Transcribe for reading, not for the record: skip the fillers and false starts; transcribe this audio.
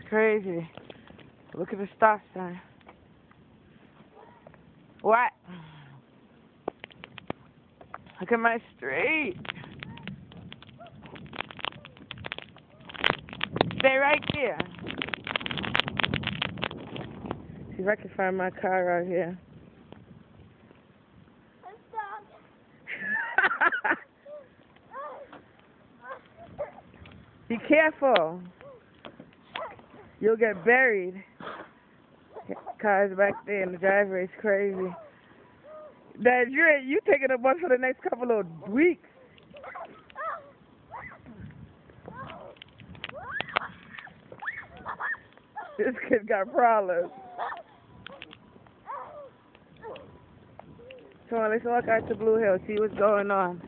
crazy. Look at the stop sign. What? Look at my street. Stay right there. See if I can find my car out here. Be careful. You'll get buried. Car's back there in the driveway. It's crazy. Dad, you taking a bus for the next couple of weeks. This kid got problems. Come on, let's walk out to Blue Hill, see what's going on.